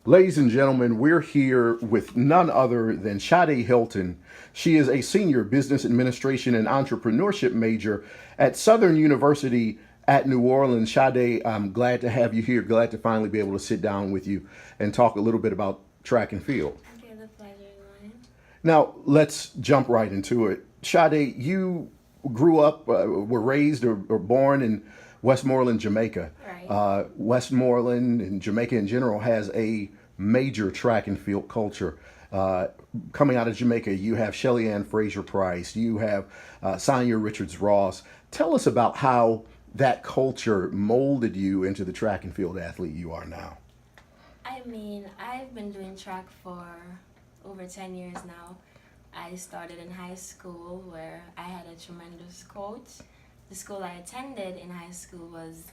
Ladies and gentlemen, we're here with none other than Shadae Hylton. She is a senior business administration and entrepreneurship major at Southern University at New Orleans. Shadae, I'm glad to have you here. Glad to finally be able to sit down with you and talk a little bit about track and field. Okay, the pleasure is mine. Now, let's jump right into it. Shadae, you grew up, were raised or born in Westmoreland, Jamaica. Right. Westmoreland and Jamaica in general has a major track and field culture. Coming out of Jamaica, you have Shelly Ann Fraser Price, you have Sonia Richards Ross. Tell us about how that culture molded you into the track and field athlete you are now. I mean, I've been doing track for over 10 years now. I started in high school where I had a tremendous coach. The school I attended in high school was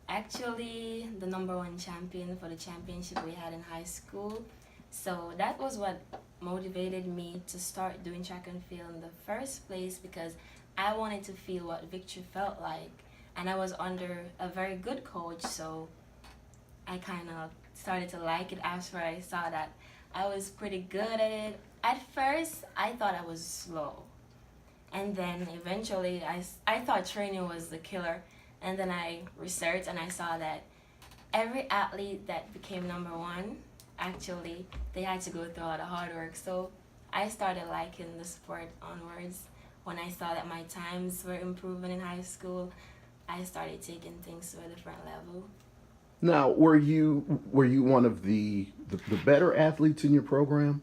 actually the #1 champion for the championship we had in high school. So that was what motivated me to start doing track and field in the first place because I wanted to feel what victory felt like. And I was under a very good coach, so I kind of started to like it after I saw that I was pretty good at it. At first, I thought I was slow. And then eventually, I thought training was the killer. And then I researched and I saw that every athlete that became #1, actually, they had to go through a lot of hard work. So I started liking the sport onwards. When I saw that my times were improving in high school, I started taking things to a different level. Now, were you one of the better athletes in your program?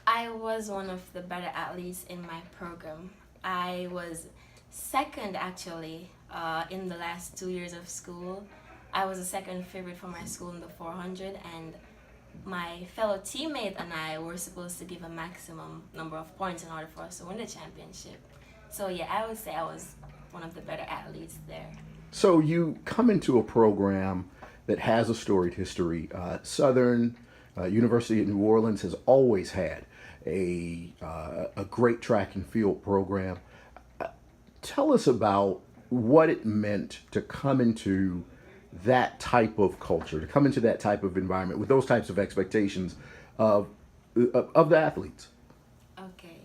I was one of the better athletes in my program. I was second actually in the last 2 years of school. I was the second favorite for my school in the 400, and my fellow teammate and I were supposed to give a maximum number of points in order for us to win the championship. So yeah, I would say I was one of the better athletes there. So you come into a program that has a storied history. Southern University of New Orleans has always had a great track and field program. Tell us about what it meant to come into that type of culture, to come into that type of environment with those types of expectations of of the athletes. Okay.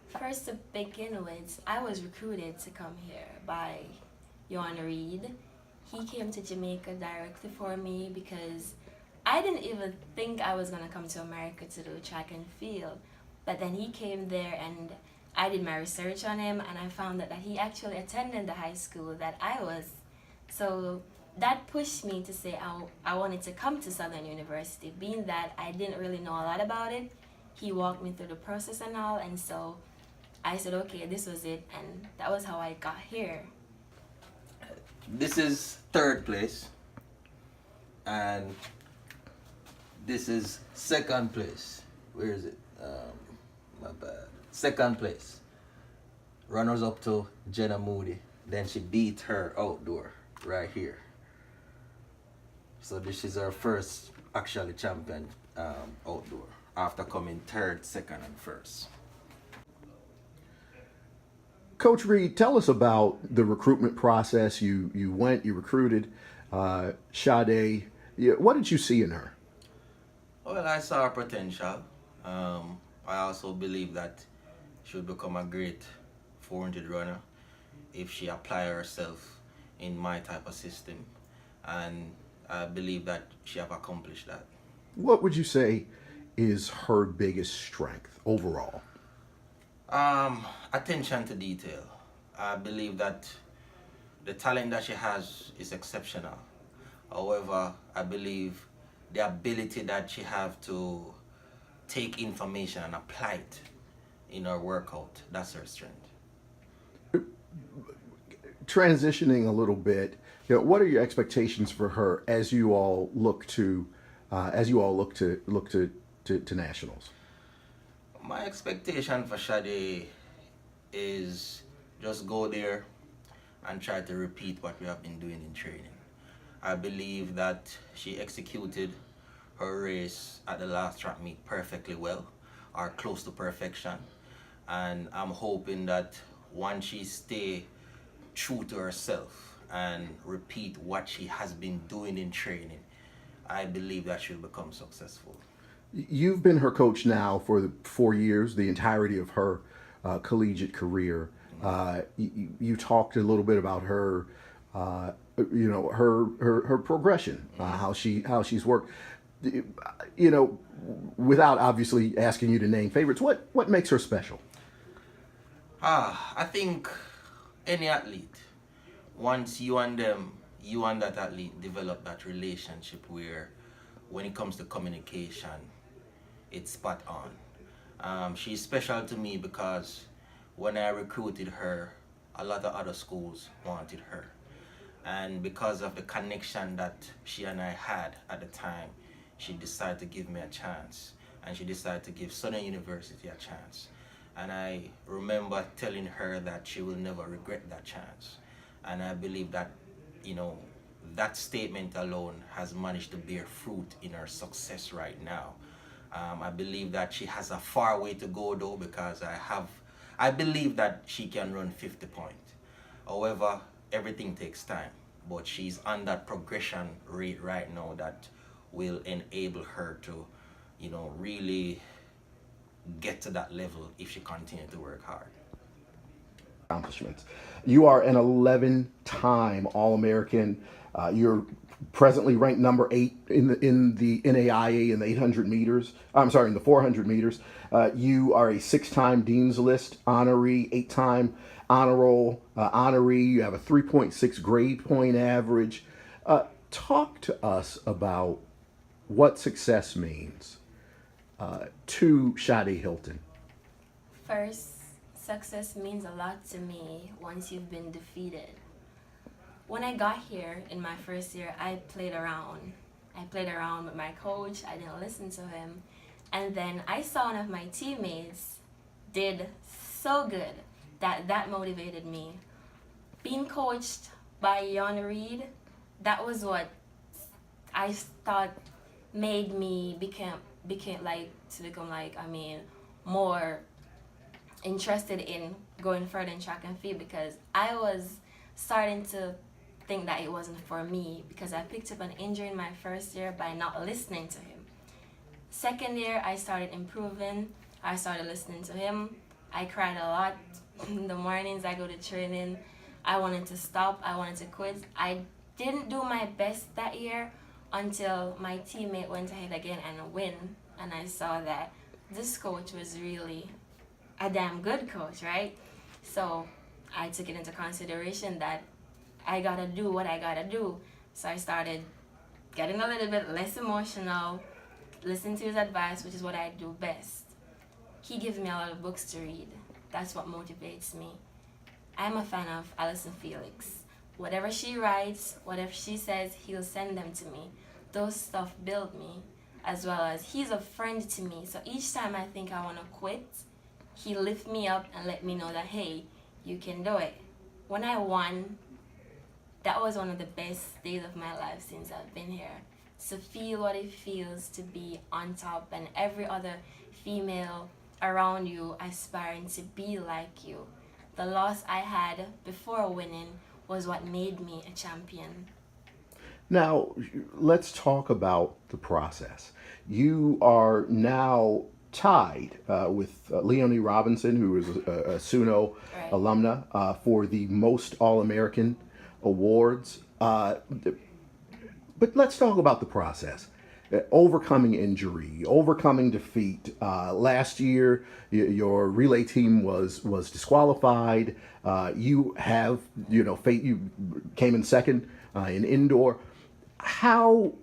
First to begin with, I was recruited to come here by Johan Reed. He came to Jamaica directly for me because I didn't even think I was gonna come to America to do track and field. But then he came there and I did my research on him and I found that he actually attended the high school that I was. So that pushed me to say I wanted to come to Southern University. Being that I didn't really know a lot about it, he walked me through the process and all, and so I said, okay, this was it, and that was how I got here. This is third place, and this is second place. Where is it? My bad. Second place. Runners up to Jenna Moody. Then she beat her outdoor right here. So this is her first actually champion outdoor after coming third, second, and first. Coach Reed, tell us about the recruitment process. You recruited Shadae. Yeah, what did you see in her? Well, I saw her potential. I also believe that she would become a great 400 runner if she apply herself in my type of system, and I believe that she have accomplished that. What would you say is her biggest strength overall? Attention to detail. I believe that the talent that she has is exceptional. However, I believe the ability that she have to take information and apply it in her workout, that's her strength. Transitioning a little bit, what are your expectations for her as you all look to to nationals? My expectation for Shadi is just go there and try to repeat what we have been doing in training. I believe that she executed her race at the last track meet perfectly well, or close to perfection. And I'm hoping that once she stay true to herself and repeat what she has been doing in training, I believe that she'll become successful. You've been her coach now for the 4 years, the entirety of her collegiate career. You talked a little bit about her, her progression, how she's worked. You know, without obviously asking you to name favorites, what makes her special? I think any athlete, once you and that athlete develop that relationship where when it comes to communication, it's spot on. She's special to me because when I recruited her, a lot of other schools wanted her. And because of the connection that she and I had at the time, she decided to give me a chance. And she decided to give SUNO University a chance. And I remember telling her that she will never regret that chance. And I believe that, that statement alone has managed to bear fruit in her success right now. I believe that she has a far way to go though, because I believe that she can run 50 points. However, everything takes time, but she's on that progression rate right now that will enable her to, really get to that level if she continues to work hard. Accomplishments. You are an 11-time All-American. You're presently ranked number 8 in the NAIA in the 800 meters. I'm sorry, in the 400 meters. You are a 6-time Dean's List honoree, 8-time honor roll honoree. You have a 3.6 grade point average. Talk to us about what success means to Shadae Hylton. First, success means a lot to me once you've been defeated. When I got here in my first year, I played around. I played around with my coach. I didn't listen to him. And then I saw one of my teammates did so good that motivated me. Being coached by Jan Reed, that was what I thought made me become more interested in going further in track and field, because I was starting to think that it wasn't for me, because I picked up an injury in my first year by not listening to him. Second year, I started improving. I started listening to him. I cried a lot. In the mornings, I go to training. I wanted to stop. I wanted to quit. I didn't do my best that year until my teammate went ahead again and win. And I saw that this coach was really a damn good coach, right? So I took it into consideration that I gotta do what I gotta do. So I started getting a little bit less emotional, listening to his advice, which is what I do best. He gives me a lot of books to read. That's what motivates me. I'm a fan of Alison Felix. Whatever she writes, whatever she says, he'll send them to me. Those stuff build me, as well as he's a friend to me. So each time I think I want to quit, he lifts me up and let me know that, hey, you can do it. When I won, that was one of the best days of my life since I've been here. To feel what it feels to be on top and every other female around you aspiring to be like you. The loss I had before winning was what made me a champion. Now, let's talk about the process. You are now tied with Leonie Robinson, who is a SUNO Right. alumna, for the most All-American awards. But let's talk about the process. Overcoming injury, overcoming defeat. Last year, your relay team was disqualified. You came in second in indoor. How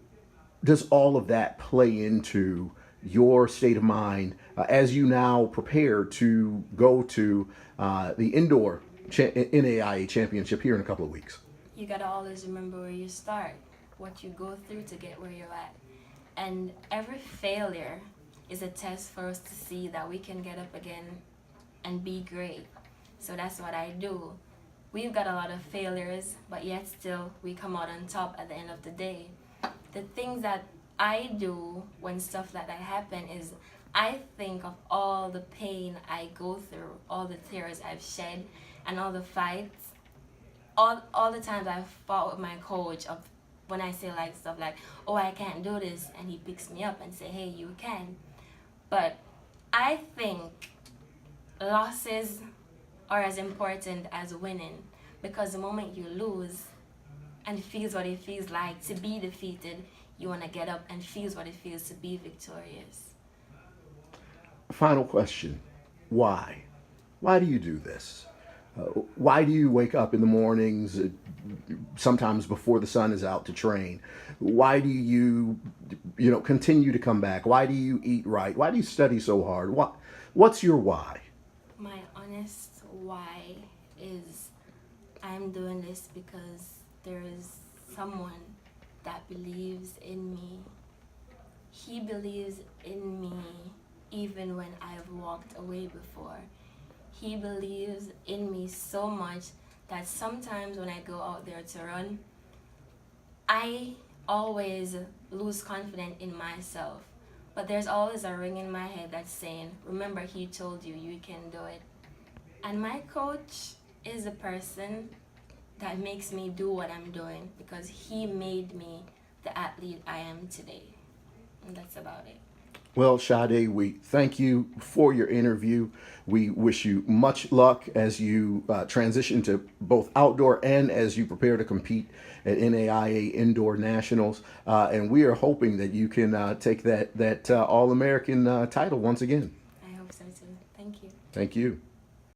does all of that play into your state of mind as you now prepare to go to the indoor NAIA championship here in a couple of weeks? You gotta always remember where you start, what you go through to get where you're at. And every failure is a test for us to see that we can get up again and be great. So that's what I do. We've got a lot of failures, but yet still we come out on top at the end of the day. The things that I do when stuff like that happen is I think of all the pain I go through, all the tears I've shed, and all the fights, all the times I've fought with my coach of when I say like stuff like, oh, I can't do this, and he picks me up and say, hey, you can. But I think losses are as important as winning, because the moment you lose and feels what it feels like to be defeated, you want to get up and feels what it feels to be victorious. Final question. Why? Why do you do this? Why do you wake up in the mornings, sometimes before the sun is out, to train? Why do you continue to come back? Why do you eat right? Why do you study so hard? What's your why? My honest why is I'm doing this because there is someone that believes in me. He believes in me even when I've walked away before. He believes in me so much that sometimes when I go out there to run, I always lose confidence in myself. But there's always a ring in my head that's saying, remember, he told you, you can do it. And my coach is the person that makes me do what I'm doing, because he made me the athlete I am today. And that's about it. Well, Shadi, we thank you for your interview. We wish you much luck as you transition to both outdoor and as you prepare to compete at NAIA Indoor Nationals. And we are hoping that you can take that All-American title once again. I hope so too. Thank you. Thank you.